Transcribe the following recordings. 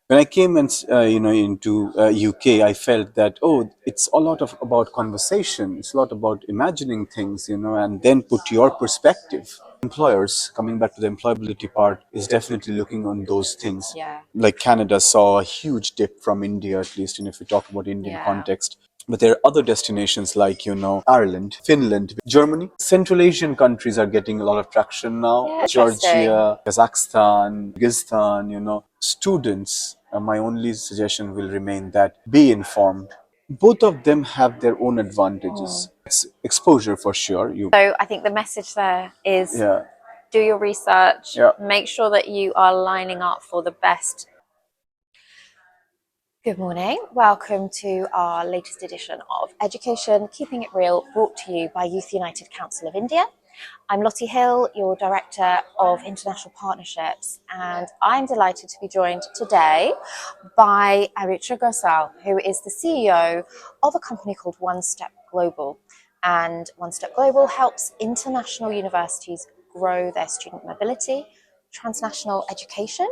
When I came and into UK, I felt that it's a lot of about conversation. It's a lot about imagining things, and then put your perspective. Employers, coming back to the employability part, is definitely looking on those things. Yeah. Like Canada saw a huge dip from India, at least, if we talk about Indian Yeah. context. But there are other destinations like, Ireland, Finland, Germany. Central Asian countries are getting a lot of traction now. Yeah, interesting. Georgia, Kazakhstan, Kyrgyzstan, students, my only suggestion will remain that be informed. Both of them have their own advantages. It's exposure for sure. So I think the message there is Yeah, do your research, yeah. make sure that you are lining up for the best. Good morning. Welcome to our latest edition of Education Keeping It Real, brought to you by Youth United Council of India. I'm Lotty Hill, your Director of International Partnerships, and I'm delighted to be joined today by Aritra Ghosal, who is the CEO of a company called OneStep Global. And OneStep Global helps international universities grow their student mobility, transnational education,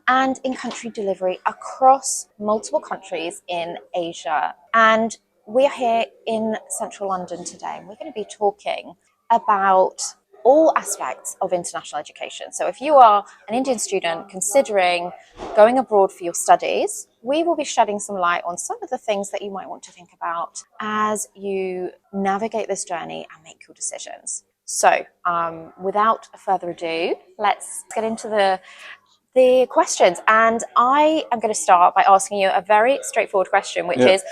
and in-country delivery across multiple countries in Asia. And we're here in central London today, and we're going to be talking about all aspects of international education. So if you are an Indian student considering going abroad for your studies, we will be shedding some light on some of the things that you might want to think about as you navigate this journey and make your decisions. So without further ado, let's get into the questions. And I am going to start by asking you a very straightforward question, which is,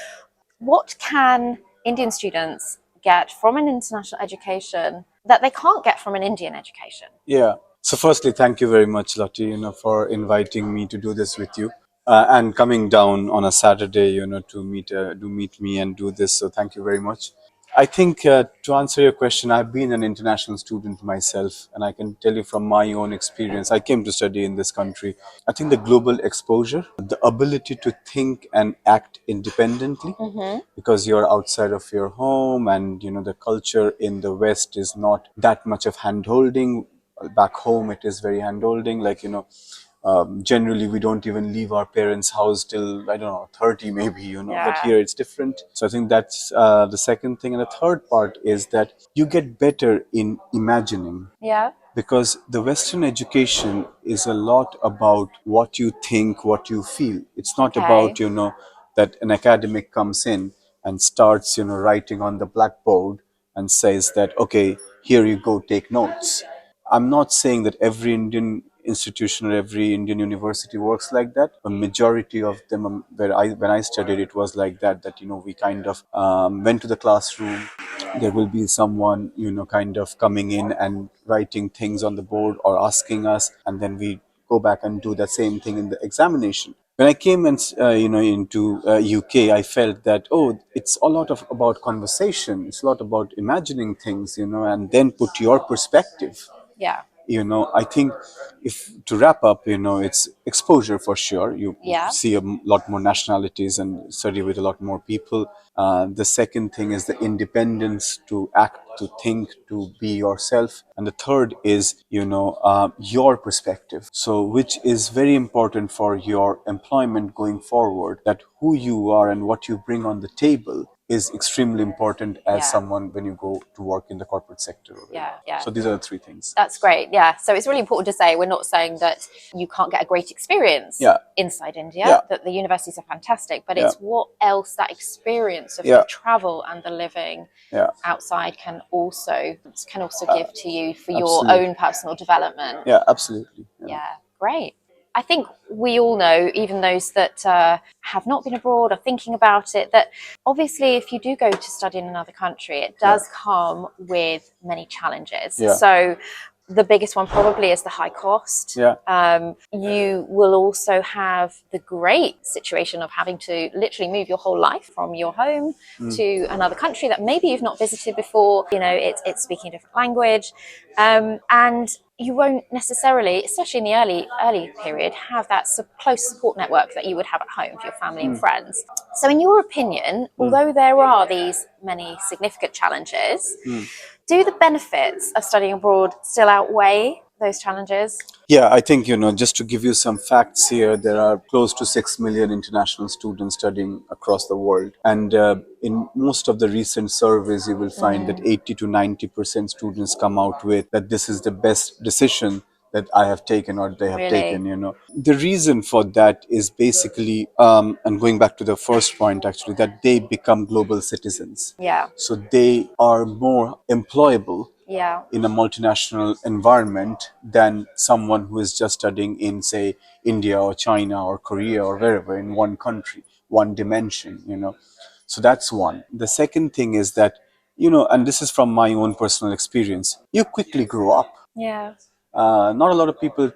what can Indian students get from an international education that they can't get from an Indian education? Yeah. So firstly, thank you very much, Lottie, for inviting me to do this with you. And coming down on a Saturday, to meet me and do this. So thank you very much. I think to answer your question, I've been an international student myself, and I can tell you from my own experience. I came to study in this country. I think the global exposure, the ability to think and act independently, because you're outside of your home, and the culture in the West is not that much of hand-holding. Back home, it is very hand-holding. Like generally we don't even leave our parents' house till I don't know 30 maybe, but here it's different. So I think that's the second thing. And the third part is that you get better in imagining, Yeah. because the Western education is a lot about what you think, what you feel. It's not about that an academic comes in and starts writing on the blackboard and says that, okay, here you go, take notes. I'm not saying that every Indian institution or every Indian university works like that. A majority of them, when I studied, it was like that. That we kind of went to the classroom. There will be someone kind of coming in and writing things on the board or asking us, and then we go back and do the same thing in the examination. When I came and into UK, I felt that it's a lot of about conversation. It's a lot about imagining things, and then put your perspective. Yeah. I think, if to wrap up, it's exposure for sure. You Yeah. see a lot more nationalities and study with a lot more people. The second thing is the independence to act, to think, to be yourself. And the third is your perspective, so which is very important for your employment going forward, that who you are and what you bring on the table is extremely important as someone when you go to work in the corporate sector. Yeah. So these are the three things. That's great. Yeah. So it's really important to say we're not saying that you can't get a great experience inside India, that the universities are fantastic, but it's what else that experience of the travel and the living outside can also give to you for your own personal development. Yeah, absolutely. Yeah, great. I think we all know, even those that have not been abroad or thinking about it, that obviously if you do go to study in another country, it does come with many challenges. So the biggest one probably is the high cost. You will also have the great situation of having to literally move your whole life from your home to another country that maybe you've not visited before. It's speaking a different language, and you won't necessarily, especially in the early period, have that close support network that you would have at home for your family and friends. So in your opinion, although there are these many significant challenges, do the benefits of studying abroad still outweigh those challenges? Yeah, I think, just to give you some facts here, there are close to 6 million international students studying across the world. And in most of the recent surveys, you will find that 80 to 90% students come out with that this is the best decision that I have taken or they have Really? taken. The reason for that is basically, and going back to the first point actually, that they become global citizens. Yeah. So they are more employable Yeah. in a multinational environment than someone who is just studying in, say, India or China or Korea or wherever, in one country, one dimension. So that's one. The second thing is that, and this is from my own personal experience, you quickly grow up. Yeah. Not a lot of people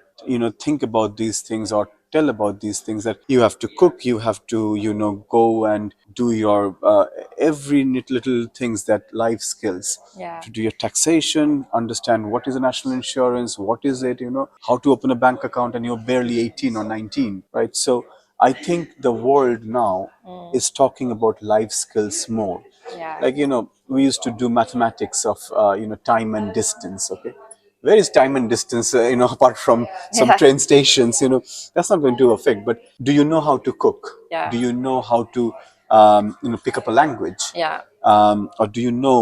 think about these things or tell about these things, that you have to cook, you have to go and do your every little things, that life skills, Yeah. to do your taxation, understand what is a national insurance, what is it, how to open a bank account, and you're barely 18 or 19, right? So I think the world now is talking about life skills more. Yeah. Like, we used to do mathematics of time and distance. Okay, where is time and distance, apart from some Yeah. train stations, that's not going to affect. But do you know how to cook? Yeah. Do you know how to pick up a language? Yeah. Or do you know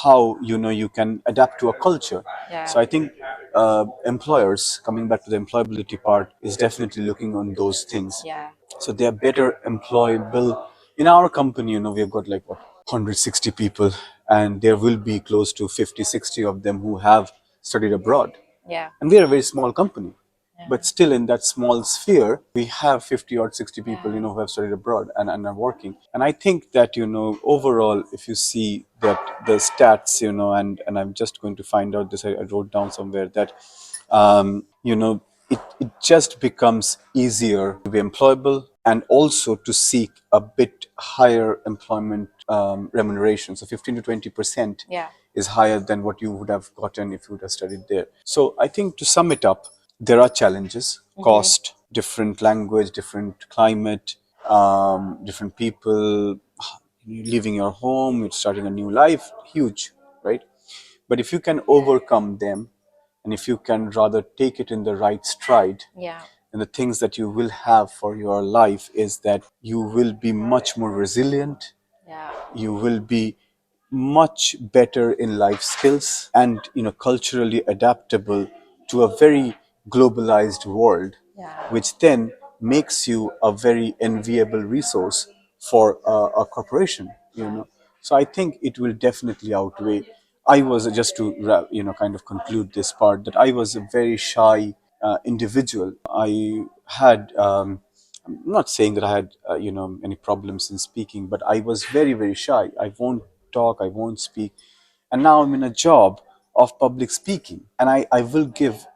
how you can adapt to a culture? Yeah. So I think employers, coming back to the employability part, is definitely looking on those things. Yeah. So they are better employable. In our company, we've got like what, 160 people, and there will be close to 50, 60 of them who have studied abroad. Yeah. And we are a very small company. Yeah. But still, in that small sphere, we have 50 or 60 people, Yeah. who have studied abroad and are working. And I think that, overall, if you see that the stats, and I'm just going to find out this, I wrote down somewhere that, it just becomes easier to be employable and also to seek a bit higher employment remuneration. So 15 to 20% Yeah. is higher than what you would have gotten if you would have studied there. So I think, to sum it up, there are challenges: cost, different language, different climate, different people, leaving your home, you're starting a new life, huge, right? But if you can overcome them, and if you can rather take it in the right stride, Yeah. and the things that you will have for your life is that you will be much more resilient, Yeah. you will be much better in life skills, and culturally adaptable to a very globalized world, Yeah. which then makes you a very enviable resource for a corporation. So I think it will definitely outweigh. I was, just to kind of conclude this part, that I was a very shy individual. I had I'm not saying that I had any problems in speaking, but I was very, very shy. I won't talk, I won't speak. And now I'm in a job of public speaking, and I will give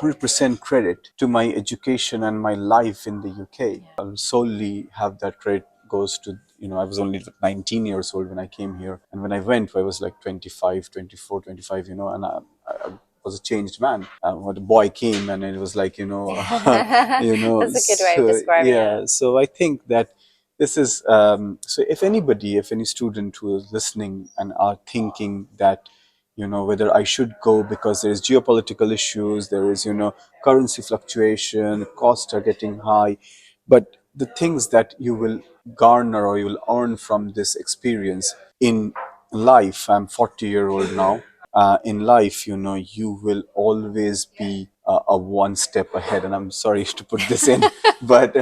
100% credit to my education and my life in the UK. I'll solely have that credit goes to, I was only 19 years old when I came here. And when I went, I was like 25, 24, 25, and I was a changed man. When the boy came, and it was like, That's a good way of so, describing yeah. it. So I think that this is, so if anybody, if any student who is listening and are thinking that, whether I should go, because there is geopolitical issues, there is, currency fluctuation, costs are getting high, but the things that you will garner or you will earn from this experience in life, I'm 40-year-old now, in life, you will always be a one step ahead. And I'm sorry to put this in, but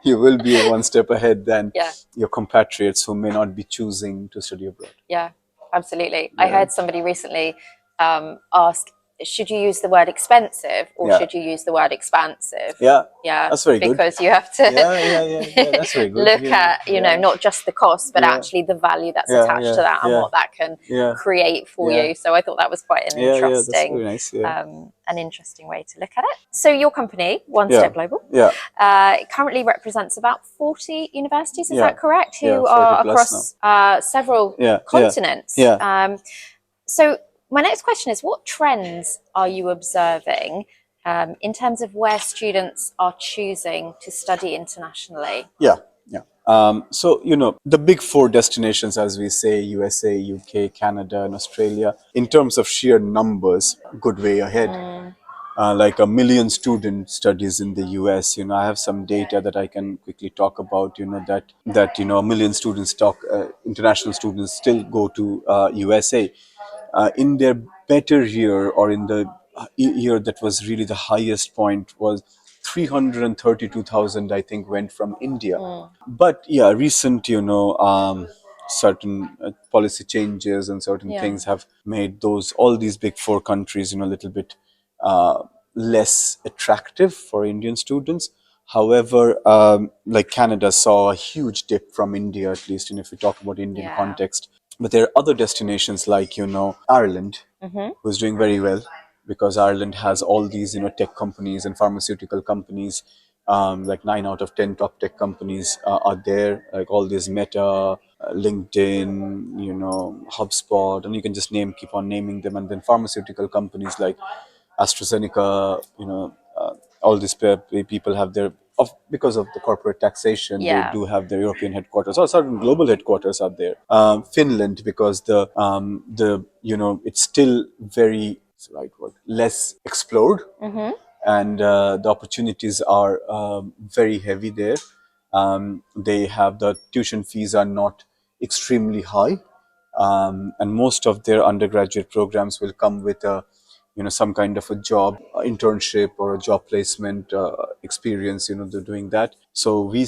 you will be a one step ahead than Yeah. your compatriots who may not be choosing to study abroad. Yeah, absolutely. I heard somebody recently ask, should you use the word expensive or should you use the word expansive? Yeah, Yeah, that's very good. because you have to Yeah, that's very good. look at, not just the cost, but actually the value that's attached to that and what that can create for you. So I thought that was quite an That's very nice. an interesting way to look at it. So your company, OneStep Global, currently represents about 40 universities, is that correct? Who are across several continents. So my next question is, what trends are you observing in terms of where students are choosing to study internationally? So, the big four destinations, as we say, USA, UK, Canada, and Australia, in terms of sheer numbers, good way ahead. like 1 million student studies in the US. I have some data that I can quickly talk about. That 1 million students international students still go to USA. In their better year, or in the year that was really the highest point, was 332,000, I think, went from India. But yeah, recent, certain policy changes and certain things have made all these big four countries, a little bit uh, less attractive for Indian students. However, like Canada saw a huge dip from India, at least, if we talk about Indian context. But there are other destinations like, Ireland, who's doing very well, because Ireland has all these, tech companies and pharmaceutical companies. Like 9 out of 10 top tech companies are there, like all these Meta, LinkedIn, HubSpot, and you can just keep on naming them. And then pharmaceutical companies like AstraZeneca, all these people have because of the corporate taxation, they do have their European headquarters, or certain global headquarters are there. Finland, because it's still very, what's the right word, less explored, and the opportunities are very heavy there. They have the tuition fees are not extremely high, and most of their undergraduate programs will come with a some kind of a job internship or a job placement experience. They're doing that. So we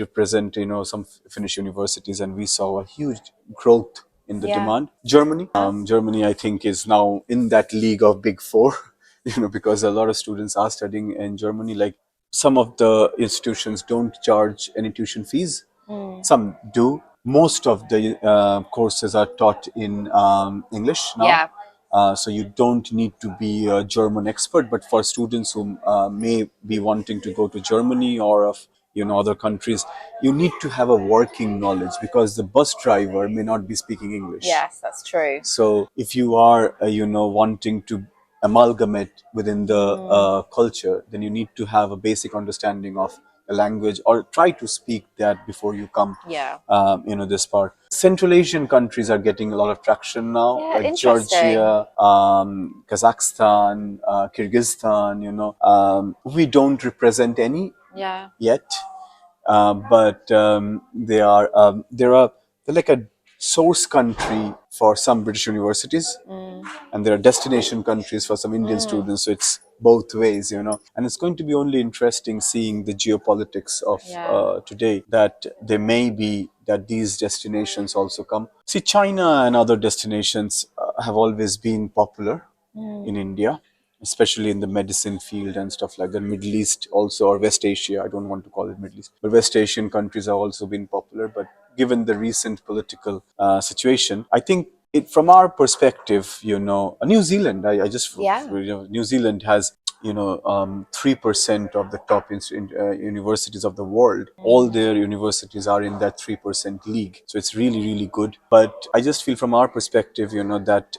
represent some Finnish universities, and we saw a huge growth in the demand. Germany, I think, is now in that league of big four. Because a lot of students are studying in Germany. Like, some of the institutions don't charge any tuition fees, some do. Most of the courses are taught in English now. So you don't need to be a German expert, but for students who may be wanting to go to Germany or of other countries, you need to have a working knowledge, because the bus driver may not be speaking English. Yes, that's true. So if you are wanting to amalgamate within the culture, then you need to have a basic understanding of the language, or try to speak that before you come. This part. Central Asian countries are getting a lot of traction now, like Georgia, Kazakhstan, Kyrgyzstan. We don't represent any yet, but they're like a source country for some British universities, and there are destination countries for some Indian students. So it's both ways, and it's going to be only interesting seeing the geopolitics of today, that there may be that these destinations also come. See, China and other destinations have always been popular in India, especially in the medicine field and stuff like that. Middle East also, or West Asia. I don't want to call it Middle East, but West Asian countries have also been popular. But given the recent political situation, I think from our perspective, New Zealand. I just New Zealand has 3% of the top universities of the world. All their universities are in that 3% league, so it's really, really good. But I just feel, from our perspective, that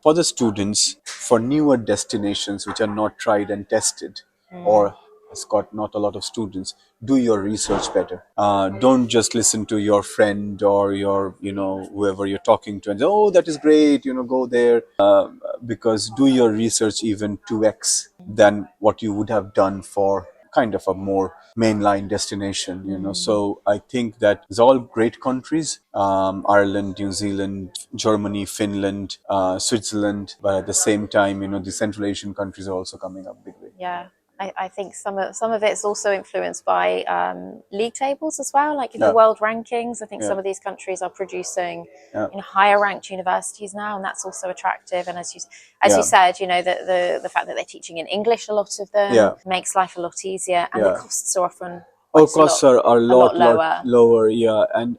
for the students, for newer destinations which are not tried and tested, or has got not a lot of students, do your research better. Don't just listen to your friend or your whoever you're talking to and say, oh, that is great, go there. Because do your research even 2x than what you would have done for kind of a more mainline destination. So I think that it's all great countries: Ireland, New Zealand, Germany, Finland, Switzerland. But at the same time, the Central Asian countries are also coming up big way. I think some of it's also influenced by league tables as well, like the world rankings. I think some of these countries are producing higher ranked universities now, and that's also attractive. And as you said, the fact that they're teaching in English, a lot of them, makes life a lot easier, and the costs are often costs are a lot lower. And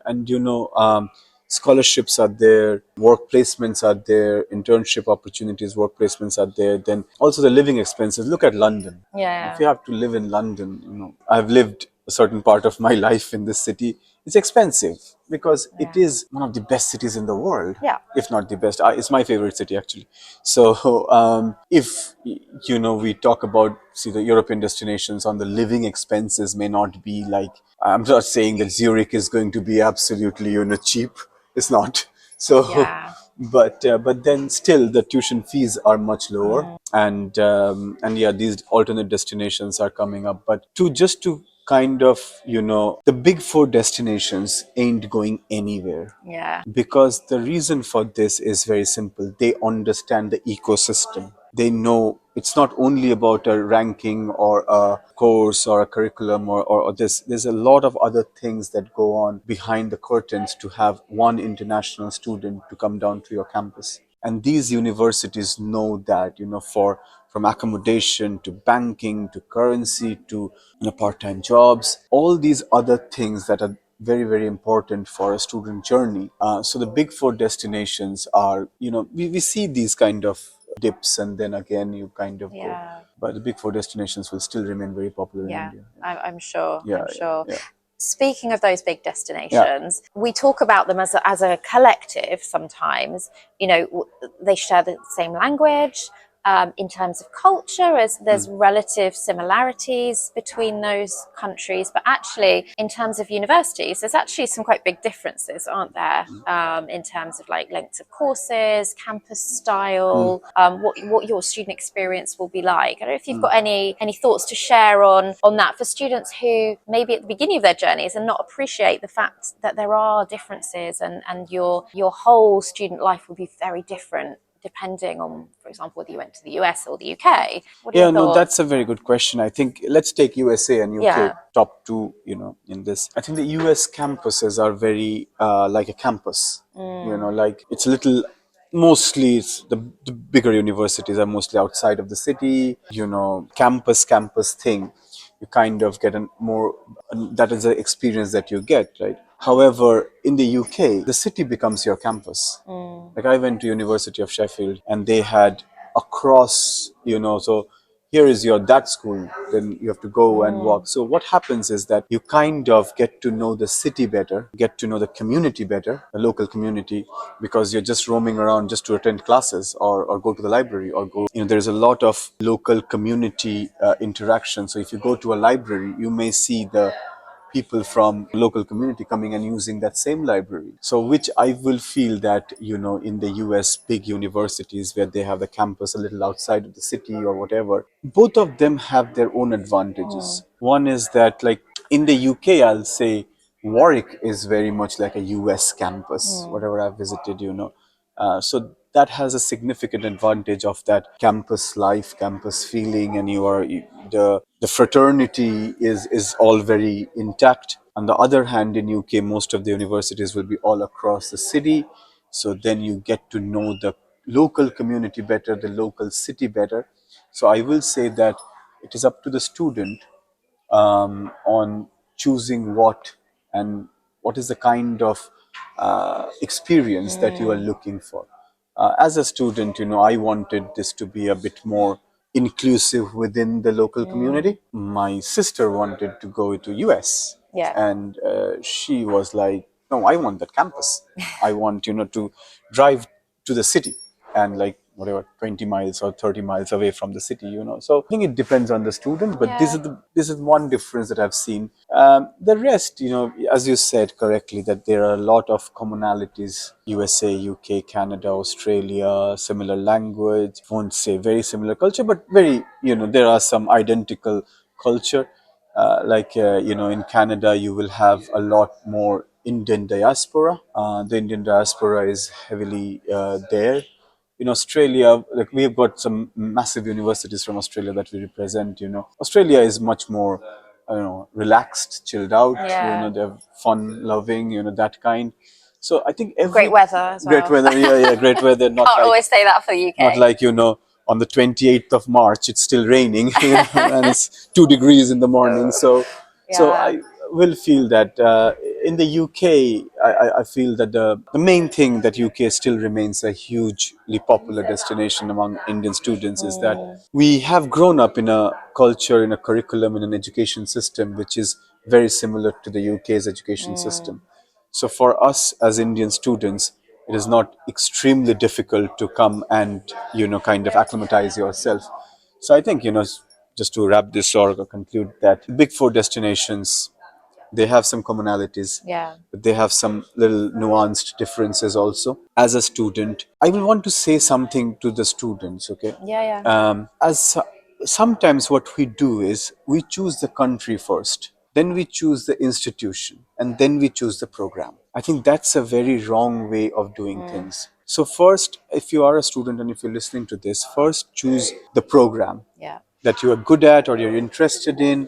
scholarships are there, work placements are there, internship opportunities, work placements are there. Then also the living expenses. Look at London. If you have to live in London, I've lived a certain part of my life in this city. It's expensive, because it is one of the best cities in the world, if not the best. It's my favorite city, actually. So if we talk about, see, the European destinations, on the living expenses may not be like, I'm not saying that Zurich is going to be absolutely cheap. It's not. So, Yeah. but then still the tuition fees are much lower, and yeah, these alternate destinations are coming up. But to kind of, the big four destinations ain't going anywhere, Yeah. because the reason for this is very simple. They understand the ecosystem. They know it's not only about a ranking or a course or a curriculum, or this. There's a lot of other things that go on behind the curtains to have one international student to come down to your campus. And these universities know that, for from accommodation to banking to currency to, part-time jobs, all these other things that are very, very important for a student journey. So the big four destinations are, we see these kind of dips, and then again you kind of go. Yeah. But the big four destinations will still remain very popular in Yeah. India. I'm sure. Yeah, I'm yeah, sure. yeah. Speaking of those big Yeah. destinations, we talk about them as a collective sometimes. They share the same language. In terms of culture, as there's relative similarities between those countries, but actually, in terms of universities, there's actually some quite big differences, aren't there? In terms of like lengths of courses, campus style, what your student experience will be like. I don't know if you've got any thoughts to share on that for students who maybe at the beginning of their journeys and not appreciate the fact that there are differences, and your whole student life will be very different depending on, for example, whether you went to the US or the UK. What are your Yeah, no, that's thoughts? a very good question. I think let's take USA and UK Yeah. top two, in this. I think the US campuses are very like a campus, like it's a little, mostly it's the bigger universities are mostly outside of the city, campus thing. You kind of get a more, that is the experience that you get, right? However, in the UK, the city becomes your campus. Like I went to University of Sheffield, and they had across, so here is your that school, then you have to go and walk. So what happens is that you kind of get to know the city better, get to know the community better, the local community, because you're just roaming around just to attend classes, or go to the library, or go, there's a lot of local community interaction. So if you go to a library, you may see the people from local community coming and using that same library. So which I will feel that, in the US big universities where they have the campus a little outside of the city or whatever, both of them have their own advantages. One is that, like, in the UK, I'll say Warwick is very much like a US campus, whatever I've visited, so that has a significant advantage of that campus life, campus feeling, and the fraternity is all very intact. On the other hand, in UK, most of the universities will be all across the city, so then you get to know the local community better, the local city better. So I will say that it is up to the student on choosing and what is the kind of experience that you are looking for. As a student, I wanted this to be a bit more inclusive within the local community. My sister wanted to go to US, Yeah. and she was like, "No, I want that campus. I want, to drive to the city, and like whatever 20 miles or 30 miles away from the city, so I think it depends on the student, but Yeah. this is one difference that I've seen. The rest, as you said correctly, that there are a lot of commonalities: USA, UK, Canada, Australia, similar language, won't say very similar culture, but very, there are some identical culture. In Canada, you will have a lot more Indian diaspora. The Indian diaspora is heavily there. In Australia, like, we have got some massive universities from Australia that we represent. Australia is much more, relaxed, chilled out. Yeah. They're fun loving. That kind. So I think Great weather as great well. weather. Yeah, yeah, great weather. Not Can't like always say that for the not UK. like on the 28th of March it's still raining, and it's 2 degrees in the morning. So Yeah. I will feel that in the UK, I feel that the main thing that UK still remains a hugely popular destination among Indian students is that we have grown up in a culture, in a curriculum, in an education system which is very similar to the UK's education system. So for us as Indian students, it is not extremely difficult to come and, kind of acclimatize yourself. So I think, just to wrap this or conclude, that big four destinations They have some commonalities, Yeah. but they have some little nuanced differences also. As a student, I will want to say something to the students, okay? Yeah, yeah. As sometimes what we do is we choose the country first, then we choose the institution, and then we choose the program. I think that's a very wrong way of doing things. So first, if you are a student and if you're listening to this, first choose the program Yeah. that you are good at or you're interested in,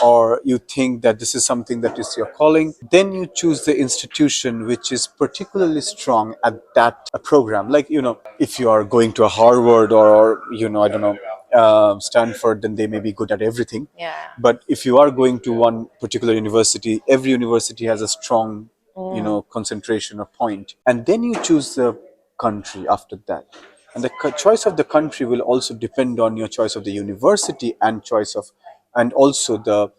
or you think that this is something that is your calling. Then you choose the institution which is particularly strong at that program. Like, if you are going to a Harvard or, I don't know, Stanford, then they may be good at everything. Yeah. But if you are going to one particular university, every university has a strong, concentration or point. And then you choose the country after that. And the choice of the country will also depend on your choice of the university and and also the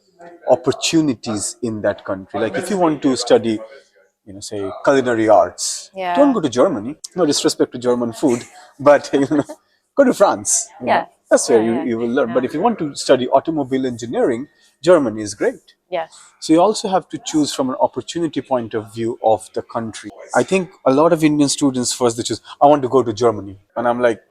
opportunities in that country. Like if you want to study, say culinary arts, don't Yeah. go to Germany. No disrespect to German food, but go to France. Yeah. That's where Yeah, yeah. you will learn. But Yeah. if you want to study automobile engineering, Germany is great. Yes. So you also have to choose from an opportunity point of view of the country. I think a lot of Indian students first they choose, I want to go to Germany. And I'm like,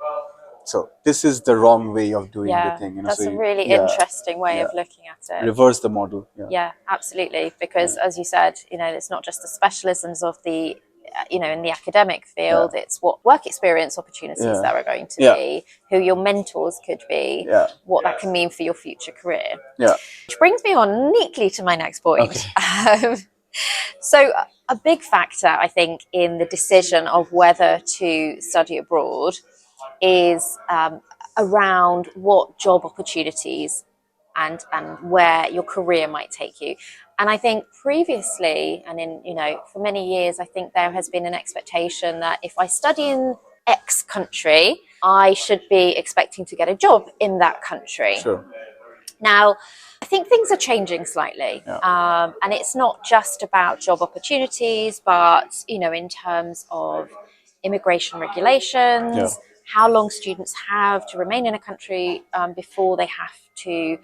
so this is the wrong way of doing the Yeah. thing. That's a So really yeah, interesting way yeah. of looking at it. Reverse the model. Yeah. Yeah, absolutely. Because as you said, it's not just the specialisms of the, in the academic field, Yeah. it's what work experience opportunities Yeah. there are going to Yeah. be, who your mentors could be, Yeah. what that can mean for your future career. Yeah. Which brings me on neatly to my next point. Okay. So, a big factor, I think, in the decision of whether to study abroad is around what job opportunities and where your career might take you. And I think previously, and in for many years, I think there has been an expectation that if I study in X country, I should be expecting to get a job in that country. Sure. Now, I think things are changing slightly, Yeah. and it's not just about job opportunities, but in terms of immigration regulations, Yeah. how long students have to remain in a country before they have to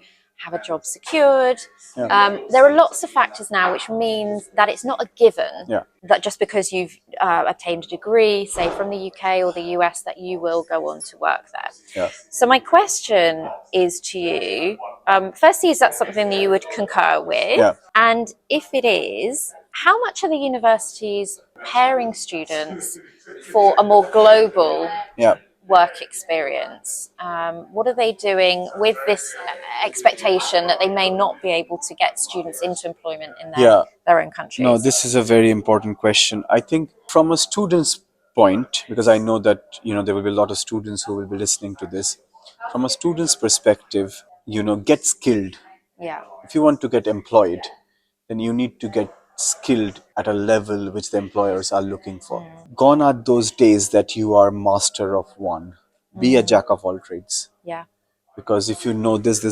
have a job secured. Yeah. There are lots of factors now, which means that it's not a given Yeah. that just because you've obtained a degree, say from the UK or the US, that you will go on to work there. Yeah. So my question is to you, firstly, is that something that you would concur with? Yeah. And if it is, how much are the universities preparing students for a more global Yeah. work experience? What are they doing with this expectation that they may not be able to get students into employment in Yeah. their own countries? No, this is a very important question. I think from a student's point, because I know that there will be a lot of students who will be listening to this. From a student's perspective, get skilled. Yeah. If you want to get employed, then you need to get skilled at a level which the employers are looking for. Gone are those days that you are master of one. Be a jack of all trades. Yeah. Because if you know this,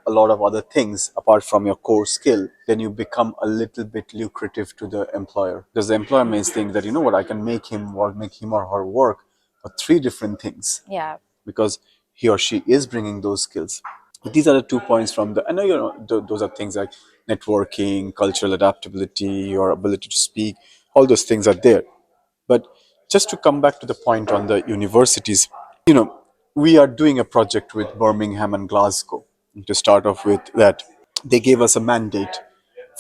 a lot of other things apart from your core skill, then you become a little bit lucrative to the employer. Because the employer may think that, what, I can make him or her work for three different things. Yeah. Because he or she is bringing those skills. These are the 2 points from the, I know, those are things like networking, cultural adaptability, your ability to speak, all those things are there. But just to come back to the point on the universities, we are doing a project with Birmingham and Glasgow. To start off with that, they gave us a mandate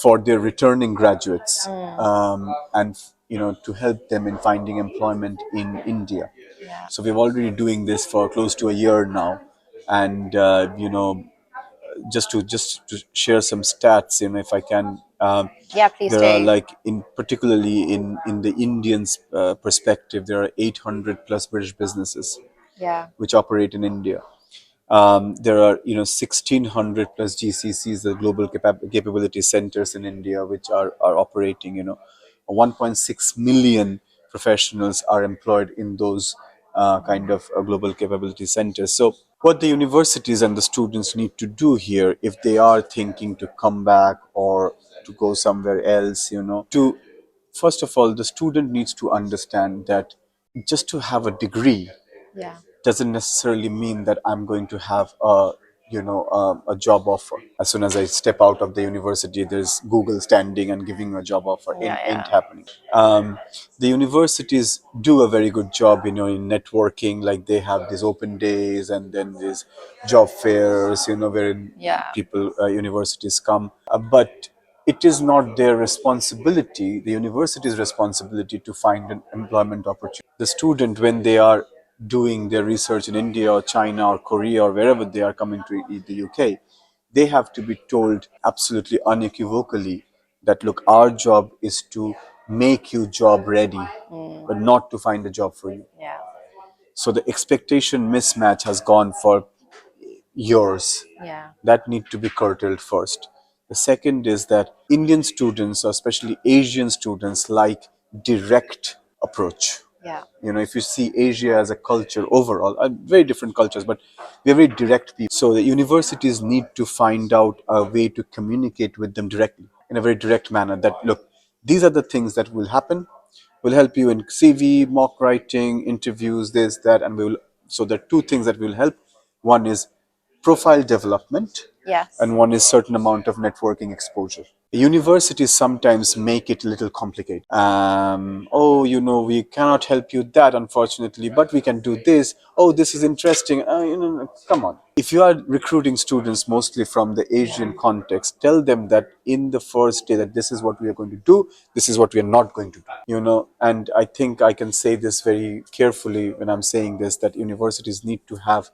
for their returning graduates, and to help them in finding employment in India. Yeah. So we're already doing this for close to a year now, and just to share some stats, if I can. Yeah, please There are, do. like, particularly in the Indians' perspective, there are 800 plus British businesses Yeah. which operate in India. There are 1600 plus GCCs, the global capability centers in India, which are operating. 1.6 million professionals are employed in those kind of global capability centers. So what the universities and the students need to do here, if they are thinking to come back or to go somewhere else, to first of all, the student needs to understand that just to have a degree Yeah. doesn't necessarily mean that I'm going to have a a job offer. As soon as I step out of the university, there's Google standing and giving a job offer. Yeah, Ain't yeah. happening. The universities do a very good job, in networking. Like they have these open days and then these job fairs, wherein Yeah. people, universities come. But it is not their responsibility, the university's responsibility, to find an employment opportunity. The student, when they are doing their research in India or China or Korea or wherever they are coming to the UK, they have to be told absolutely unequivocally that, look, our job is to make you job ready, but not to find a job for you. Yeah. So the expectation mismatch has gone for years. Yeah. That need to be curtailed first. The second is that Indian students, or especially Asian students, like direct approach. Yeah. If you see Asia as a culture overall, very different cultures, but we're very direct people. So the universities need to find out a way to communicate with them directly, in a very direct manner, that, look, these are the things that will happen. We'll help you in CV, mock writing, interviews, this, that, and we will. So there are two things that will help. One is profile development, Yes. and one is certain amount of networking exposure. Universities sometimes make it a little complicated. Oh, we cannot help you that, unfortunately, but we can do this. Oh, this is interesting. Come on. If you are recruiting students mostly from the Asian context, tell them that in the first day that this is what we are going to do, this is what we are not going to do. And I think I can say this very carefully when I'm saying this, that universities need to have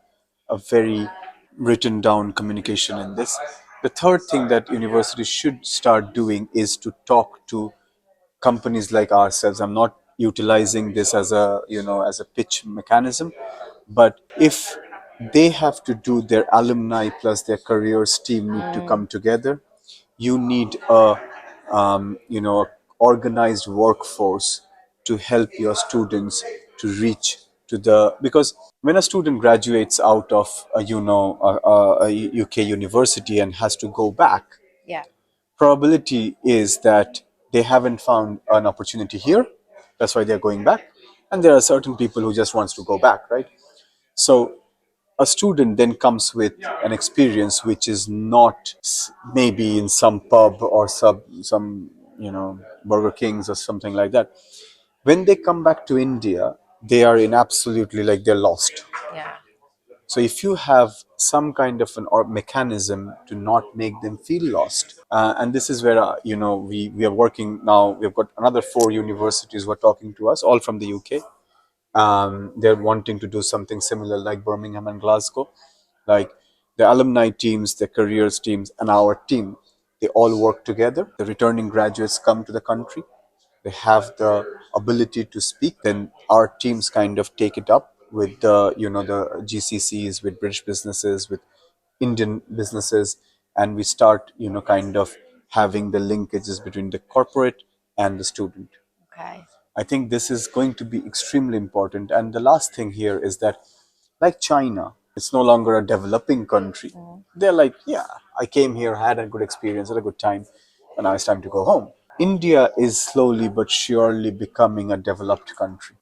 a very written down communication in this. The third thing that universities should start doing is to talk to companies like ourselves. I'm not utilizing this as a pitch mechanism, but if they have to do, their alumni plus their careers team need to come together. You need a organized workforce to help your students to reach to the, because when a student graduates out of a UK university and has to go back, Yeah. probability is that they haven't found an opportunity here. That's why they're going back. And there are certain people who just wants to go back, right? So a student then comes with an experience which is not maybe in some pub or some Burger Kings or something like that. When they come back to India, they are in absolutely, like, they're lost. Yeah. So if you have some kind of an or mechanism to not make them feel lost, and this is where we are working now. We've got another 4 universities who are talking to us, all from the UK. They're wanting to do something similar like Birmingham and Glasgow. Like the alumni teams, the careers teams, and our team, they all work together. The returning graduates come to the country, they have the ability to speak, then our teams kind of take it up with the GCCs, with British businesses, with Indian businesses, and we start kind of having the linkages between the corporate and the student. Okay. I think this is going to be extremely important. And the last thing here is that, like China, it's no longer a developing country. They're like, yeah, I came here, had a good experience, had a good time, and now it's time to go home. India is slowly but surely becoming a developed country.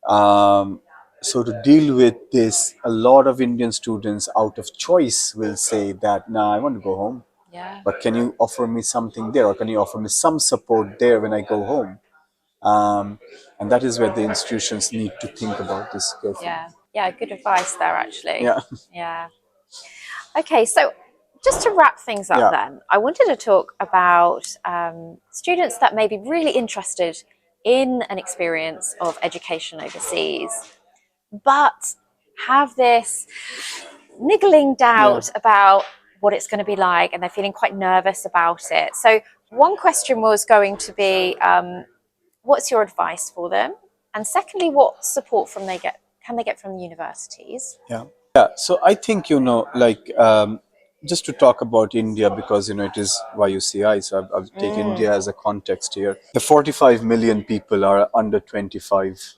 Um, so to deal with this, a lot of Indian students, out of choice, will say that, "Nah, I want to go home. Yeah. But can you offer me something there, or can you offer me some support there when I go home?" And that is where the institutions need to think about this carefully. Yeah. Yeah. Good advice there, actually. Yeah, Yeah. Okay. So, just to wrap things up, yeah, then, I wanted to talk about students that may be really interested in an experience of education overseas, but have this niggling yeah. doubt about what it's going to be like, and they're feeling quite nervous about it. So, one question was going to be, what's your advice for them? And secondly, what support can they get from universities? Yeah. Yeah. So I think, like, just to talk about India, because, it is YUCI. So I'll take India as a context here. The 45 million people are under 25.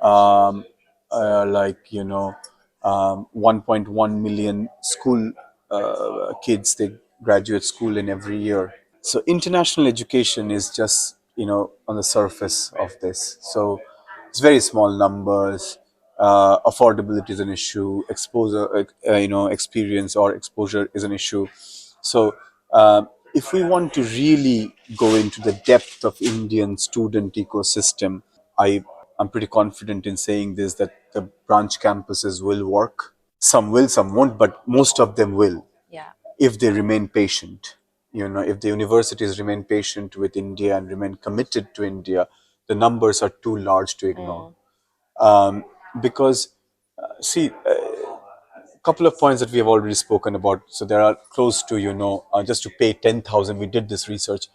Um, like, 1.1 million school kids, they graduate school in every year. So international education is just, on the surface of this. So it's very small numbers. affordability is an issue, exposure, experience or exposure is an issue. So, if we want to really go into the depth of Indian student ecosystem, I'm pretty confident in saying this that the branch campuses will work. Some will, some won't, but most of them will Yeah. if they remain patient. If the universities remain patient with India and remain committed to India, the numbers are too large to ignore. Because, see, a couple of points that we have already spoken about. So there are close to, just to pay 10,000, we did this research,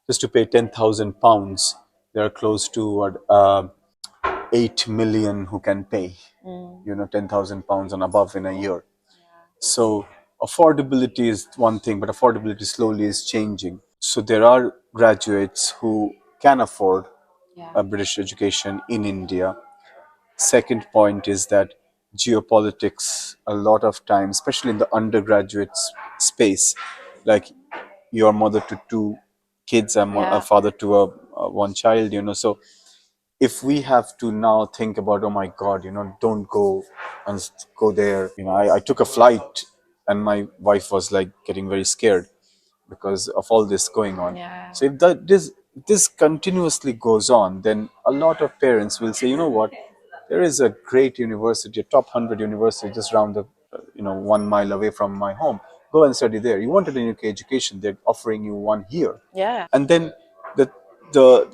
just to pay £10,000, there are close to 8 million who can pay, £10,000 and above in a year. So affordability is one thing, but affordability slowly is changing. So there are graduates who can afford Yeah. a British education in India. Second point is that geopolitics, a lot of times, especially in the undergraduate space, like you're mother to two kids, I'm a Yeah. father to a one child, so if we have to now think about, oh my God, don't go and go there. I took a flight and my wife was like getting very scared because of all this going on. Yeah. So if this continuously goes on, then a lot of parents will say, you know what, there is a great university, a top 100 university just around the 1 mile away from my home. Go and study there. You wanted an UK education, they're offering you one here. Yeah. And then the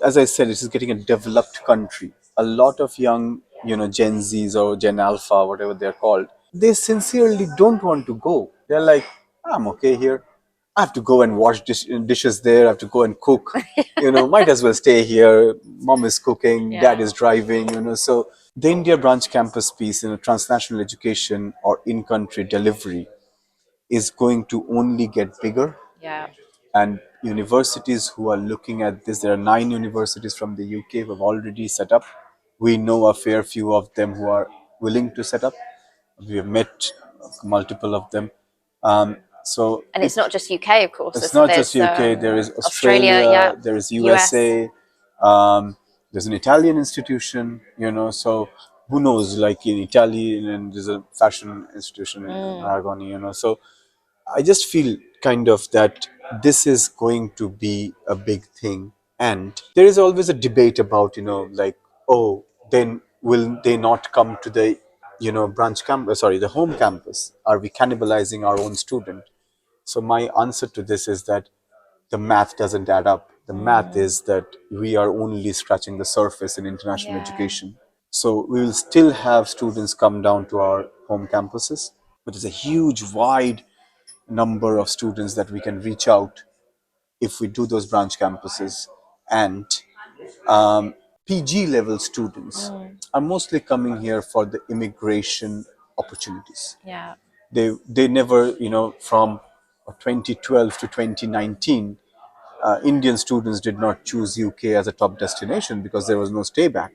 as I said, it is getting a developed country. A lot of young, Gen Zs or Gen Alpha, whatever they're called, they sincerely don't want to go. They're like, I'm okay here. I have to go and wash dishes there. I have to go and cook. Might as well stay here. Mom is cooking, dad Yeah. is driving. So the India branch campus piece, transnational education or in-country delivery is going to only get bigger. Yeah. And universities who are looking at this, there are 9 universities from the UK who have already set up. We know a fair few of them who are willing to set up. We have met multiple of them. So And it's not just UK, of course. it's not just There's UK. There is Australia, yeah, Australia. There is US. USA. There's an Italian institution. So who knows? Like in Italy, and there's a fashion institution in Maragoni. So I just feel kind of that this is going to be a big thing. And there is always a debate about, like, oh, then will they not come to the, branch campus, sorry, the home campus? Are we cannibalizing our own student? So my answer to this is that the math doesn't add up. The math is that we are only scratching the surface in international education. So we will still have students come down to our home campuses, but there's a huge, wide number of students that we can reach out if we do those branch campuses. And PG level students are mostly coming here for the immigration opportunities. Yeah. They never, from 2012 to 2019, Indian students did not choose UK as a top destination because there was no stay back.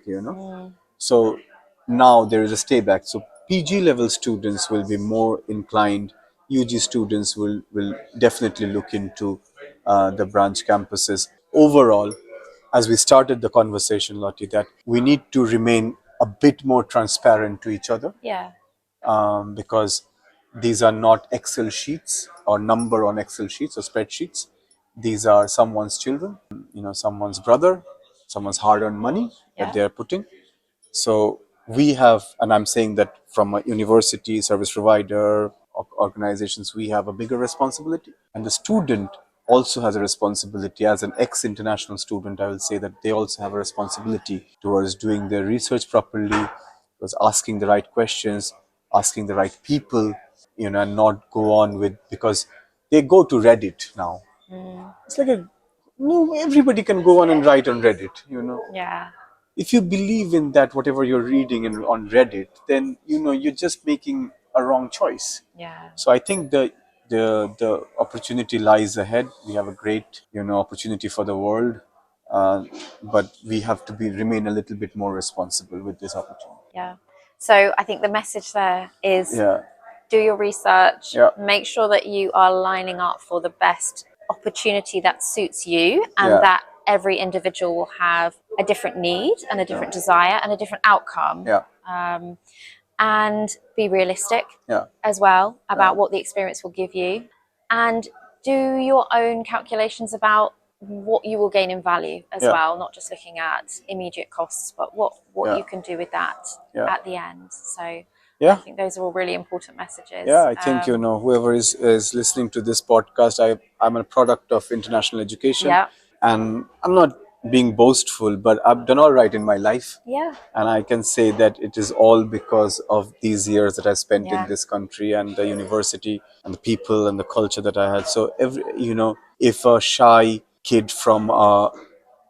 So now there is a stay back. So PG level students will be more inclined. UG students will definitely look into the branch campuses. Overall, as we started the conversation, Lottie, that we need to remain a bit more transparent to each other, Yeah. because these are not Excel sheets or number on Excel sheets or spreadsheets. These are someone's children, someone's brother, someone's hard-earned money that Yeah. they are putting. So we have, and I'm saying that from a university, service provider, organizations, we have a bigger responsibility. And the student also has a responsibility. As an ex-international student, I will say that they also have a responsibility towards doing their research properly, towards asking the right questions, asking the right people, and not go on with, because they go to Reddit now. It's like no, everybody can go on and write on Reddit. Yeah. If you believe in that, whatever you're reading on Reddit, then you're just making a wrong choice. Yeah. So I think the opportunity lies ahead. We have a great opportunity for the world, but we have to remain a little bit more responsible with this opportunity. Yeah. So I think the message there is Yeah, do your research, yeah, make sure that you are lining up for the best opportunity that suits you, and yeah, that every individual will have a different need and a different desire and a different outcome. yeah. and be realistic Yeah. as well about Yeah. what the experience will give you, and do your own calculations about what you will gain in value as Yeah. well, not just looking at immediate costs, but what Yeah. you can do with that Yeah. at the end. So I Yeah. think those are all really important messages. Yeah, I think whoever is listening to this podcast, I'm a product of international education, Yeah. and I'm not being boastful, but I've done all right in my life, Yeah. and I can say that it is all because of these years that I spent in Yeah. this country and the university and the people and the culture that I had. So if a shy kid from a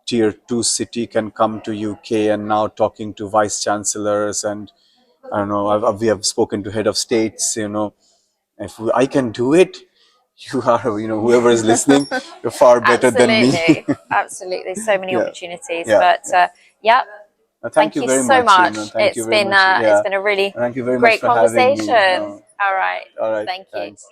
tier 2 city can come to UK and now talking to vice chancellors, and I don't know, we have spoken to head of states, if I can do it, you are, whoever is listening, you're far better than me. Absolutely. Absolutely. So many Yeah. opportunities. Yeah. But Yeah. yeah, Thank thank you you very so much. much. Thank you very much. It's Yeah. been a really Thank you very much great for having me. conversation. All right. All right. Thank you. Thanks.